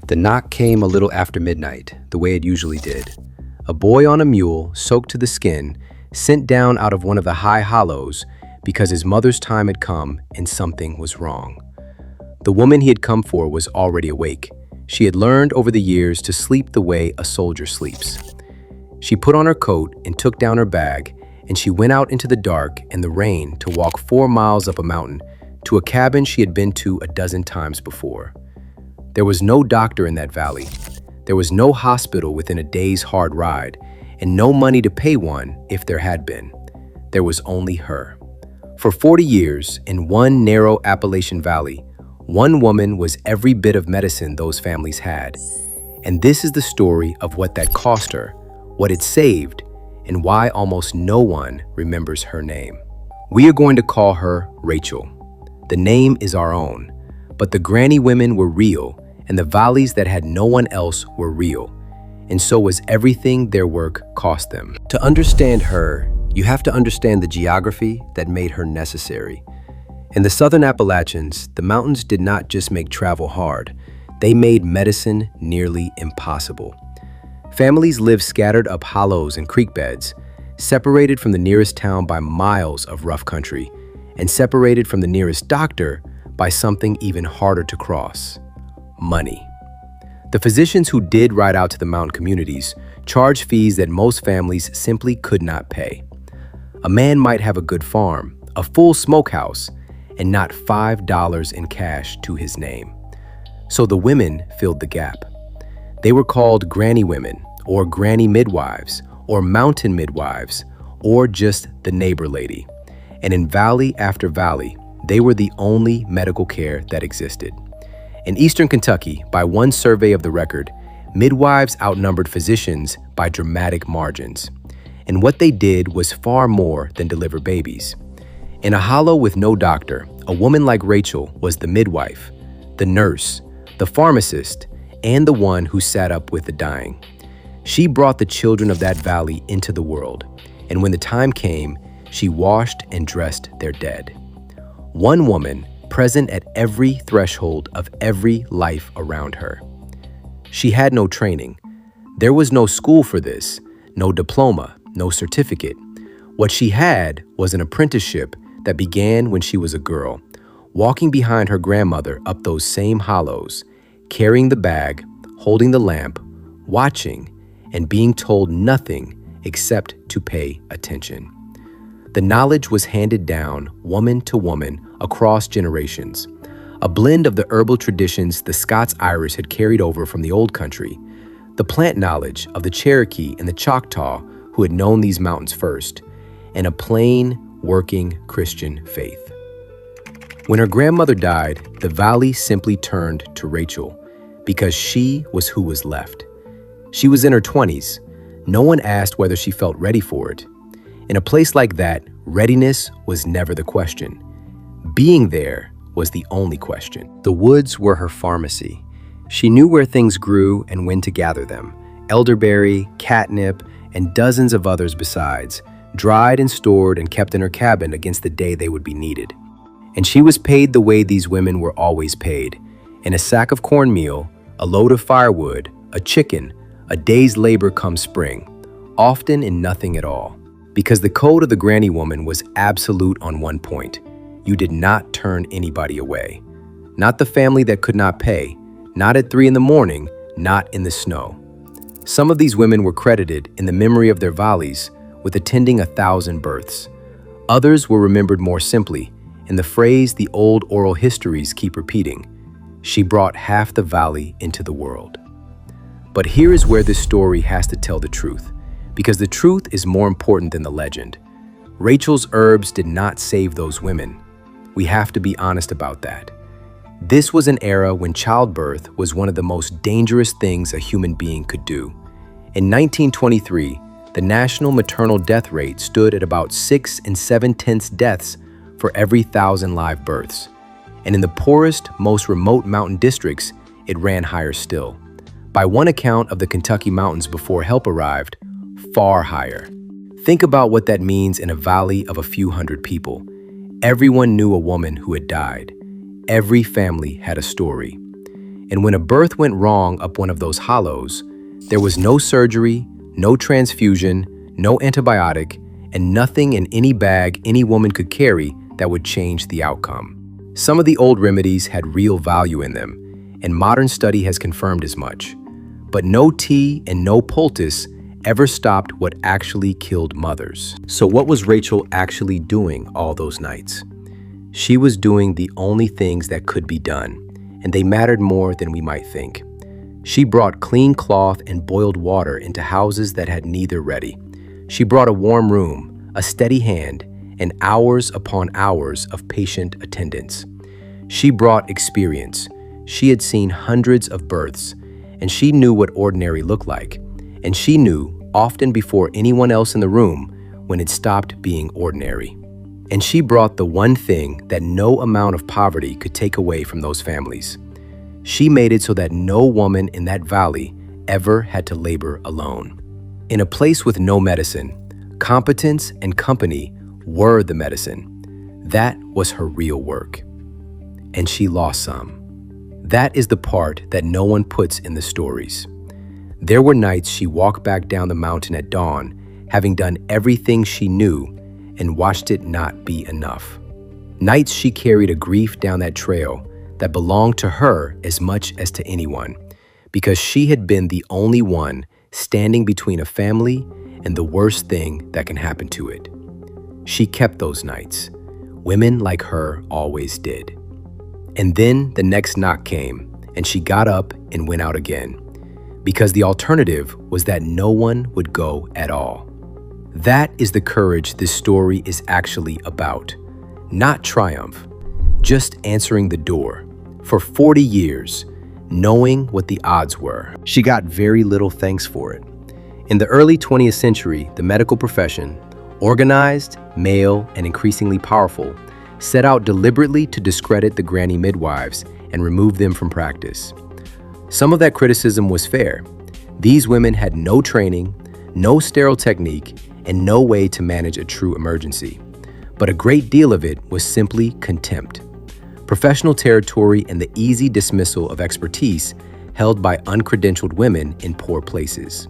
The knock came a little after midnight, the way it usually did. A boy on a mule, soaked to the skin, sent down out of one of the high hollows because his mother's time had come and something was wrong. The woman he had come for was already awake. She had learned over the years to sleep the way a soldier sleeps. She put on her coat and took down her bag, and she went out into the dark and the rain to walk 4 miles up a mountain to a cabin she had been to a dozen times before. There was no doctor in that valley. There was no hospital within a day's hard ride, and no money to pay one if there had been. There was only her. For 40 years, in one narrow Appalachian valley, one woman was every bit of medicine those families had. And this is the story of what that cost her, what it saved, and why almost no one remembers her name. We are going to call her Rachel. The name is our own, but the granny women were real, and the valleys that had no one else were real, and so was everything their work cost them. To understand her, you have to understand the geography that made her necessary. In the southern Appalachians, the mountains did not just make travel hard, they made medicine nearly impossible. Families lived scattered up hollows and creek beds, separated from the nearest town by miles of rough country, and separated from the nearest doctor by something even harder to cross: money. The physicians who did ride out to the mountain communities charged fees that most families simply could not pay. A man might have a good farm, a full smokehouse, and not $5 in cash to his name. So the women filled the gap. They were called granny women, or granny midwives, or mountain midwives, or just the neighbor lady. And in valley after valley, they were the only medical care that existed. In eastern Kentucky, by one survey of the record, midwives outnumbered physicians by dramatic margins. And what they did was far more than deliver babies. In a hollow with no doctor, a woman like Rachel was the midwife, the nurse, the pharmacist, and the one who sat up with the dying. She brought the children of that valley into the world, and when the time came, she washed and dressed their dead. One woman present at every threshold of every life around her. She had no training. There was no school for this, no diploma, no certificate. What she had was an apprenticeship that began when she was a girl, walking behind her grandmother up those same hollows, carrying the bag, holding the lamp, watching, and being told nothing except to pay attention. The knowledge was handed down woman to woman across generations, a blend of the herbal traditions the Scots-Irish had carried over from the old country, the plant knowledge of the Cherokee and the Choctaw who had known these mountains first, and a plain, working Christian faith. When her grandmother died, the valley simply turned to Rachel because she was who was left. She was in her 20s. No one asked whether she felt ready for it. In a place like that, readiness was never the question. Being there was the only question. The woods were her pharmacy. She knew where things grew and when to gather them: elderberry, catnip, and dozens of others besides, dried and stored and kept in her cabin against the day they would be needed. And she was paid the way these women were always paid: in a sack of cornmeal, a load of firewood, a chicken, a day's labor come spring, often in nothing at all. Because the code of the granny woman was absolute on one point: you did not turn anybody away. Not the family that could not pay, not at 3 a.m, not in the snow. Some of these women were credited in the memory of their valleys with attending 1,000 births. Others were remembered more simply in the phrase the old oral histories keep repeating: she brought half the valley into the world. But here is where this story has to tell the truth, because the truth is more important than the legend. Rachel's herbs did not save those women. We have to be honest about that. This was an era when childbirth was one of the most dangerous things a human being could do. In 1923, the national maternal death rate stood at about 6 7/10 deaths for every 1,000 live births. And in the poorest, most remote mountain districts, it ran higher still. By one account of the Kentucky mountains before help arrived, far higher. Think about what that means in a valley of a few hundred people. Everyone knew a woman who had died. Every family had a story. And when a birth went wrong up one of those hollows, there was no surgery, no transfusion, no antibiotic, and nothing in any bag any woman could carry that would change the outcome. Some of the old remedies had real value in them, and modern study has confirmed as much. But no tea and no poultice ever stopped what actually killed mothers. So what was Rachel actually doing all those nights? She was doing the only things that could be done, and they mattered more than we might think. She brought clean cloth and boiled water into houses that had neither ready. She brought a warm room, a steady hand, and hours upon hours of patient attendance. She brought experience. She had seen hundreds of births, and she knew what ordinary looked like. And she knew, often before anyone else in the room, when it stopped being ordinary. And she brought the one thing that no amount of poverty could take away from those families. She made it so that no woman in that valley ever had to labor alone. In a place with no medicine, competence and company were the medicine. That was her real work. And she lost some. That is the part that no one puts in the stories. There were nights she walked back down the mountain at dawn, having done everything she knew, and watched it not be enough. Nights she carried a grief down that trail that belonged to her as much as to anyone, because she had been the only one standing between a family and the worst thing that can happen to it. She kept those nights. Women like her always did. And then the next knock came, and she got up and went out again, because the alternative was that no one would go at all. That is the courage this story is actually about. Not triumph, just answering the door. For 40 years, knowing what the odds were. She got very little thanks for it. In the early 20th century, the medical profession, organized, male, and increasingly powerful, set out deliberately to discredit the granny midwives and remove them from practice. Some of that criticism was fair. These women had no training, no sterile technique, and no way to manage a true emergency. But a great deal of it was simply contempt. Professional territory and the easy dismissal of expertise held by uncredentialed women in poor places.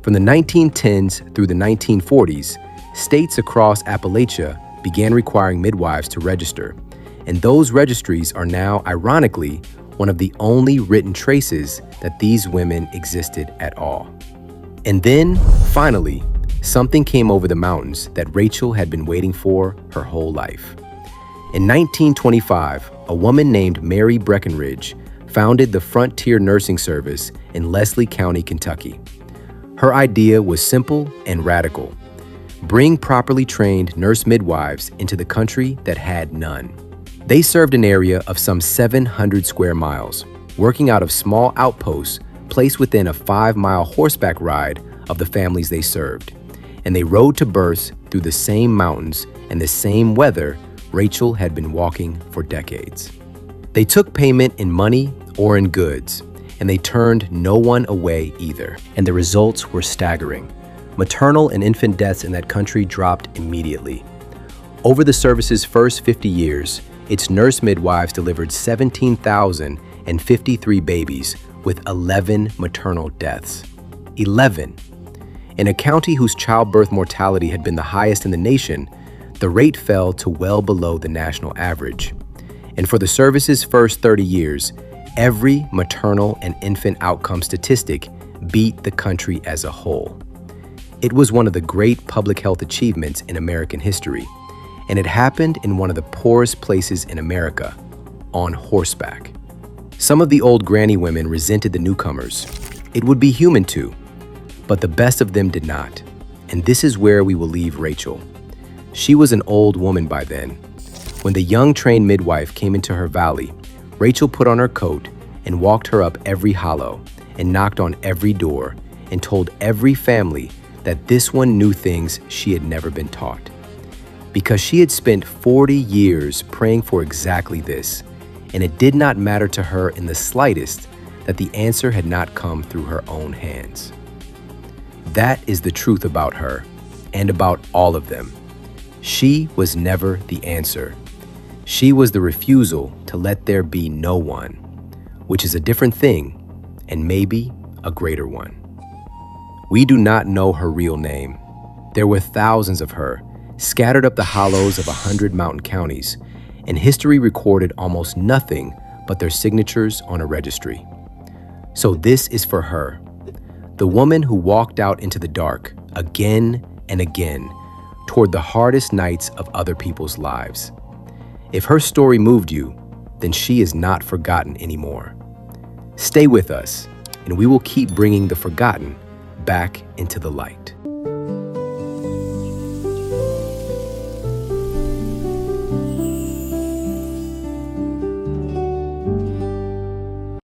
From the 1910s through the 1940s, states across Appalachia began requiring midwives to register, and those registries are now, ironically, one of the only written traces that these women existed at all. And then, finally, something came over the mountains that Rachel had been waiting for her whole life. In 1925, a woman named Mary Breckenridge founded the Frontier Nursing Service in Leslie County, Kentucky. Her idea was simple and radical. Bring properly trained nurse midwives into the country that had none. They served an area of some 700 square miles, working out of small outposts placed within a 5-mile horseback ride of the families they served. And they rode to births through the same mountains and the same weather Rachel had been walking for decades. They took payment in money or in goods, and they turned no one away either. And the results were staggering. Maternal and infant deaths in that country dropped immediately. Over the service's first 50 years, its nurse midwives delivered 17,053 babies with 11 maternal deaths. 11. In a county whose childbirth mortality had been the highest in the nation, the rate fell to well below the national average. And for the service's first 30 years, every maternal and infant outcome statistic beat the country as a whole. It was one of the great public health achievements in American history, and it happened in one of the poorest places in America, on horseback. Some of the old granny women resented the newcomers. It would be human to, but the best of them did not. And this is where we will leave Rachel. She was an old woman by then. When the young trained midwife came into her valley, Rachel put on her coat and walked her up every hollow and knocked on every door and told every family that this one knew things she had never been taught. Because she had spent 40 years praying for exactly this, and it did not matter to her in the slightest that the answer had not come through her own hands. That is the truth about her, and about all of them. She was never the answer. She was the refusal to let there be no one. which is a different thing and maybe a greater one. We do not know her real name. There were thousands of her, scattered up the hollows of 100 mountain counties, and history recorded almost nothing but their signatures on a registry. So this is for her, the woman who walked out into the dark again and again toward the hardest nights of other people's lives. If her story moved you, then she is not forgotten anymore. Stay with us, and we will keep bringing the forgotten back into the light.